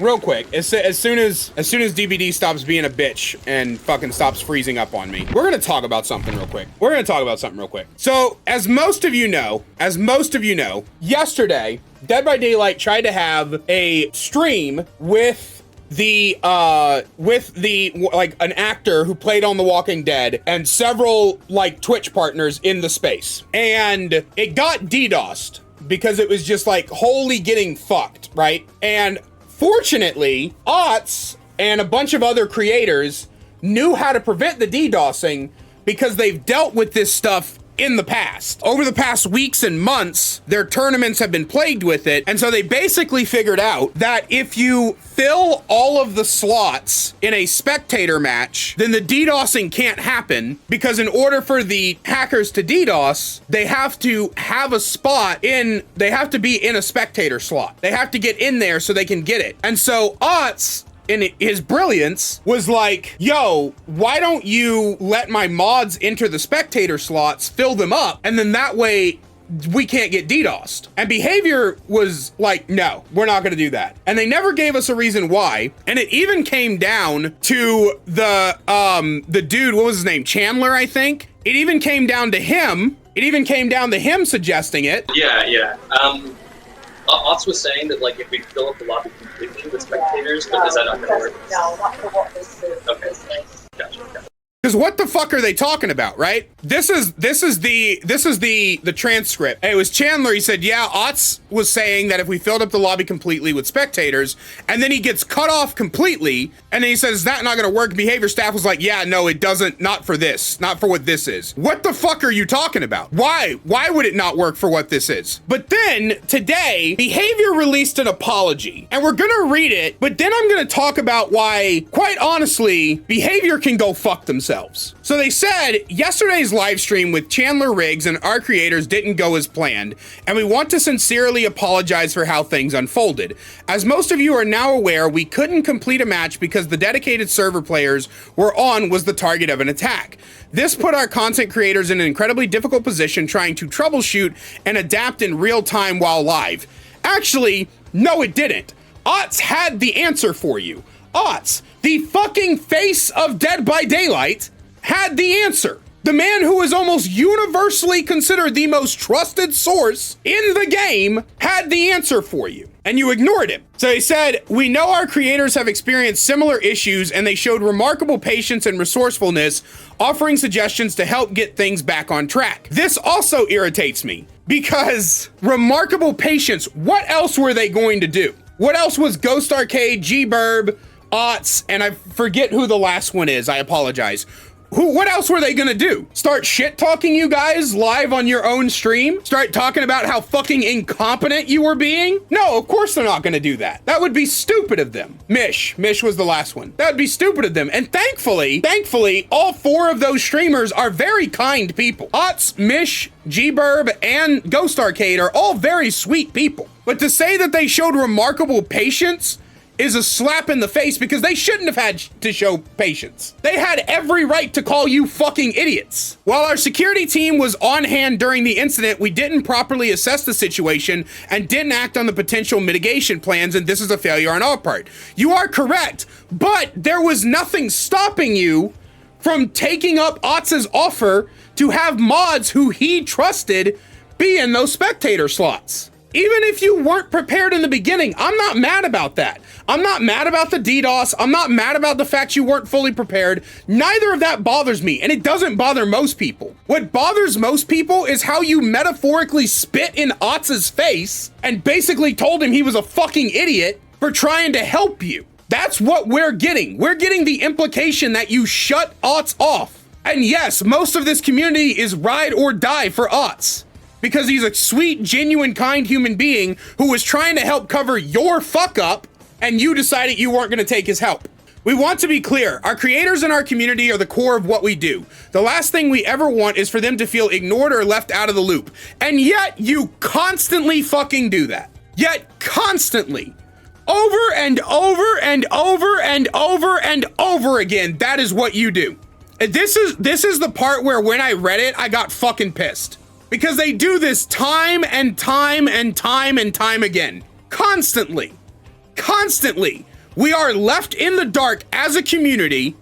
real quick, as soon as DBD stops being a bitch and fucking stops freezing up on me, we're gonna talk about something real quick. So, as most of you know, yesterday, Dead by Daylight tried to have a stream with like an actor who played on The Walking Dead and several like Twitch partners in the space. And it got DDoSed because it was just like wholly getting fucked, right? And fortunately, Otts and a bunch of other creators knew how to prevent the DDoSing because they've dealt with this stuff in the past. Over the past weeks and months, their tournaments have been plagued with it. And so they basically figured out that if you fill all of the slots in a spectator match, then the DDoSing can't happen, because in order for the hackers to DDoS, they have to have a spot they have to be in a spectator slot. They have to get in there so they can get it. And so Otts, in his brilliance, was like, yo, why don't you let my mods enter the spectator slots, fill them up, and then that way we can't get DDoSed. And Behavior was like, no, we're not gonna do that. And they never gave us a reason why. And it even came down to the dude, what was his name? Chandler, I think. It even came down to him suggesting it. Yeah. Otts was saying that, like, if we fill up the lobby completely with spectators, but is that not going to work? No, not for what this is. Okay. Gotcha. Because what the fuck are they talking about, right? This is the transcript. It was Chandler. He said, yeah, Otts was saying that if we filled up the lobby completely with spectators, and then he gets cut off completely, and then he says, is that not gonna work? Behavior staff was like, yeah, no, it doesn't, not for this, not for what this is. What the fuck are you talking about? Why would it not work for what this is? But then, today, Behavior released an apology, and we're gonna read it, but then I'm gonna talk about why, quite honestly, Behavior can go fuck themselves. So they said, yesterday's live stream with Chandler Riggs and our creators didn't go as planned, and we want to sincerely apologize for how things unfolded. As most of you are now aware, we couldn't complete a match because the dedicated server players were on was the target of an attack. This put our content creators in an incredibly difficult position trying to troubleshoot and adapt in real time while live. Actually, no it didn't. Otts had the answer for you. Otts, the fucking face of Dead by Daylight, had the answer. The man who is almost universally considered the most trusted source in the game had the answer for you, and you ignored him. So he said, we know our creators have experienced similar issues, and they showed remarkable patience and resourcefulness, offering suggestions to help get things back on track. This also irritates me, because remarkable patience, what else were they going to do? What else was Ghost Arcade, G-Burb, Otts, and I forget who the last one is, I apologize. What else were they gonna do? Start shit-talking you guys live on your own stream? Start talking about how fucking incompetent you were being? No, of course they're not gonna do that. That would be stupid of them. Mish was the last one. That would be stupid of them. And thankfully, all four of those streamers are very kind people. Otts, Mish, G-Burb, and Ghost Arcade are all very sweet people. But to say that they showed remarkable patience is a slap in the face, because they shouldn't have had to show patience. They had every right to call you fucking idiots. While our security team was on hand during the incident, we didn't properly assess the situation and didn't act on the potential mitigation plans, and this is a failure on our part. You are correct, but there was nothing stopping you from taking up Otts' offer to have mods who he trusted be in those spectator slots. Even if you weren't prepared in the beginning, I'm not mad about that. I'm not mad about the DDoS. I'm not mad about the fact you weren't fully prepared. Neither of that bothers me, and it doesn't bother most people. What bothers most people is how you metaphorically spit in Otts' face and basically told him he was a fucking idiot for trying to help you. That's what we're getting. We're getting the implication that you shut Otts off. And yes, most of this community is ride or die for Otts, because he's a sweet, genuine, kind human being who was trying to help cover your fuck up, and you decided you weren't gonna take his help. We want to be clear, our creators and our community are the core of what we do. The last thing we ever want is for them to feel ignored or left out of the loop. And yet you constantly fucking do that. Yet constantly. Over and over and over and over and over again, that is what you do. This is the part where when I read it, I got fucking pissed. Because they do this time and time and time and time again. Constantly. We are left in the dark as a community,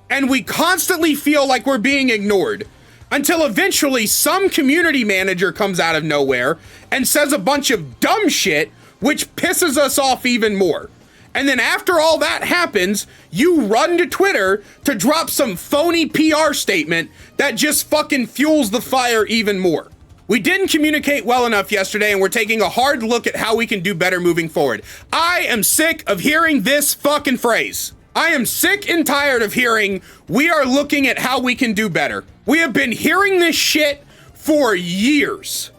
and we constantly feel like we're being ignored until eventually some community manager comes out of nowhere and says a bunch of dumb shit, which pisses us off even more. And then after all that happens, you run to Twitter to drop some phony PR statement that just fucking fuels the fire even more. We didn't communicate well enough yesterday, and we're taking a hard look at how we can do better moving forward. I am sick of hearing this fucking phrase. I am sick and tired of hearing, we are looking at how we can do better. We have been hearing this shit for years.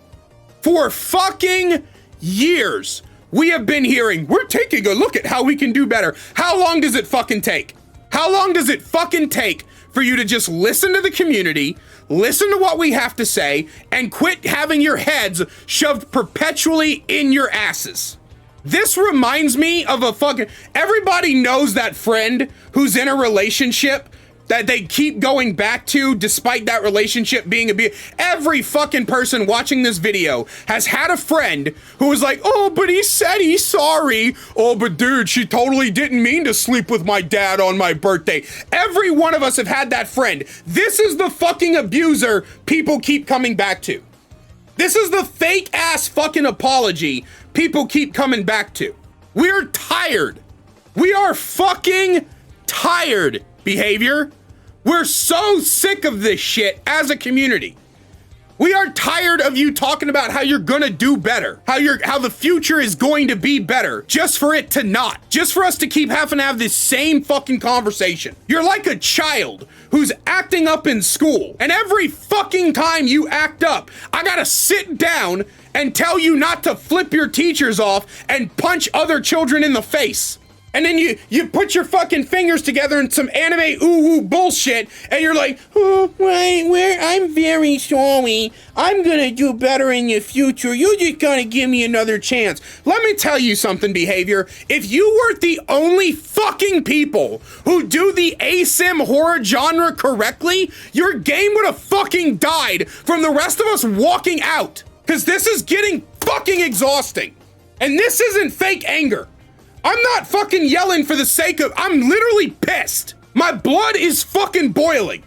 For fucking years. We have been hearing, we're taking a look at how we can do better. How long does it fucking take? How long does it fucking take for you to just listen to the community, listen to what we have to say, and quit having your heads shoved perpetually in your asses? This reminds me of a fucking, everybody knows that friend who's in a relationship that they keep going back to despite that relationship being every fucking person watching this video has had a friend who was like, oh, but he said he's sorry. Oh, but dude, she totally didn't mean to sleep with my dad on my birthday. Every one of us have had that friend. This is the fucking abuser people keep coming back to. This is the fake ass fucking apology people keep coming back to. We're tired. We are fucking tired, behavior. We're so sick of this shit as a community. We are tired of you talking about how you're gonna do better, how the future is going to be better, just for it to not, just for us to keep having to have this same fucking conversation. You're like a child who's acting up in school, and every fucking time you act up, I gotta sit down and tell you not to flip your teachers off and punch other children in the face. And then you put your fucking fingers together in some anime ooh-woo bullshit, and you're like, oh, I'm very sorry. I'm gonna do better in the future. You just gotta give me another chance. Let me tell you something, behavior. If you weren't the only fucking people who do the ASIM horror genre correctly, your game would have fucking died from the rest of us walking out. Because this is getting fucking exhausting. And this isn't fake anger. I'm not fucking yelling for the sake of, I'm literally pissed. My blood is fucking boiling.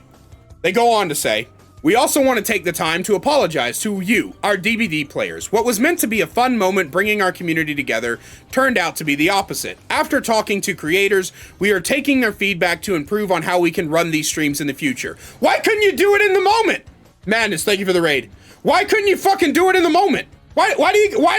They go on to say, we also want to take the time to apologize to you, our DBD players. What was meant to be a fun moment bringing our community together turned out to be the opposite. After talking to creators, we are taking their feedback to improve on how we can run these streams in the future. Why couldn't you do it in the moment? Madness, thank you for the raid. Why couldn't you fucking do it in the moment? Why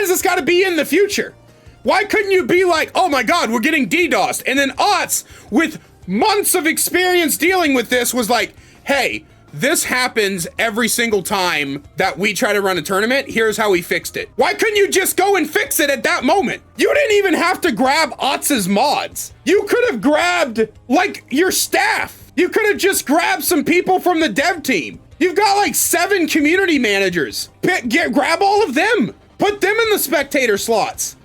does this gotta be in the future? Why couldn't you be like, oh my God, we're getting DDoSed? And then Otz, with months of experience dealing with this, was like, hey, this happens every single time that we try to run a tournament. Here's how we fixed it. Why couldn't you just go and fix it at that moment? You didn't even have to grab Otz's mods. You could have grabbed, like, your staff. You could have just grabbed some people from the dev team. You've got like 7 community managers. Grab all of them. Put them in the spectator slots.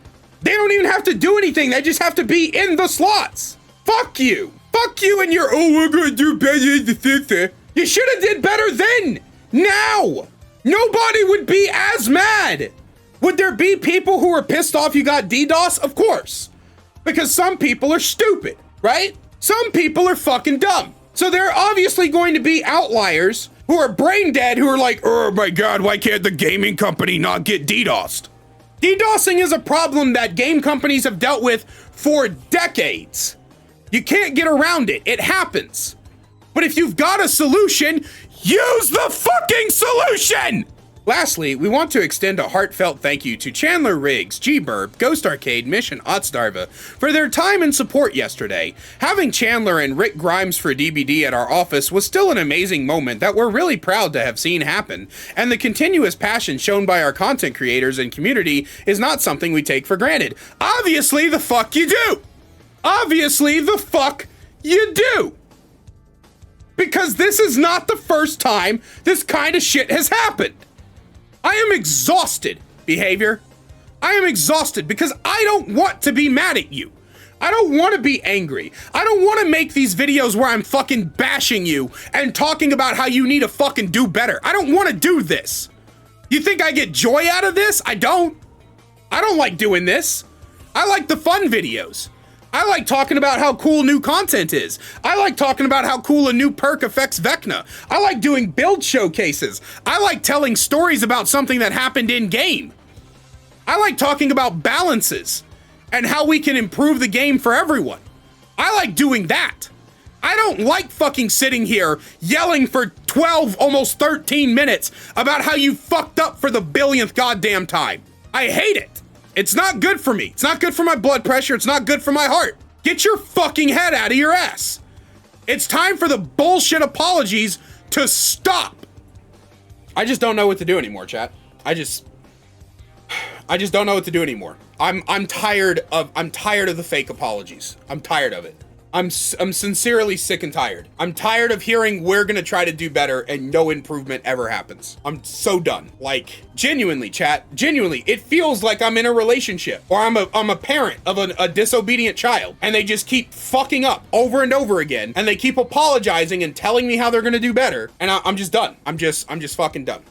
They don't even have to do anything. They just have to be in the slots. Fuck you. Fuck you and your, oh, we're gonna do better in the future. You should have did better then. Now. Nobody would be as mad. Would there be people who are pissed off you got DDoS? Of course. Because some people are stupid, right? Some people are fucking dumb. So there are obviously going to be outliers who are brain dead who are like, oh my God, why can't the gaming company not get DDoSed? DDoSing is a problem that game companies have dealt with for decades. You can't get around it. It happens. But if you've got a solution, use the fucking solution! Lastly, we want to extend a heartfelt thank you to Chandler Riggs, G-Burb, Ghost Arcade, Mission Otsdarva for their time and support yesterday. Having Chandler and Rick Grimes for DBD at our office was still an amazing moment that we're really proud to have seen happen, and the continuous passion shown by our content creators and community is not something we take for granted. Obviously the fuck you do! Obviously the fuck you do! Because this is not the first time this kind of shit has happened. I am exhausted, behavior. I am exhausted because I don't want to be mad at you. I don't want to be angry. I don't want to make these videos where I'm fucking bashing you and talking about how you need to fucking do better. I don't want to do this. You think I get joy out of this? I don't. I don't like doing this. I like the fun videos. I like talking about how cool new content is. I like talking about how cool a new perk affects Vecna. I like doing build showcases. I like telling stories about something that happened in game. I like talking about balances and how we can improve the game for everyone. I like doing that. I don't like fucking sitting here yelling for 12, almost 13 minutes about how you fucked up for the billionth goddamn time. I hate it. It's not good for me. It's not good for my blood pressure. It's not good for my heart. Get your fucking head out of your ass. It's time for the bullshit apologies to stop. I just don't know what to do anymore, chat. I just don't know what to do anymore. I'm tired of the fake apologies. I'm tired of it. I'm sincerely sick and tired. I'm tired of hearing we're gonna try to do better and no improvement ever happens. I'm so done. Like, genuinely, chat, genuinely, it feels like I'm in a relationship or I'm a parent of a disobedient child and they just keep fucking up over and over again and they keep apologizing and telling me how they're gonna do better and I'm just done. I'm just fucking done.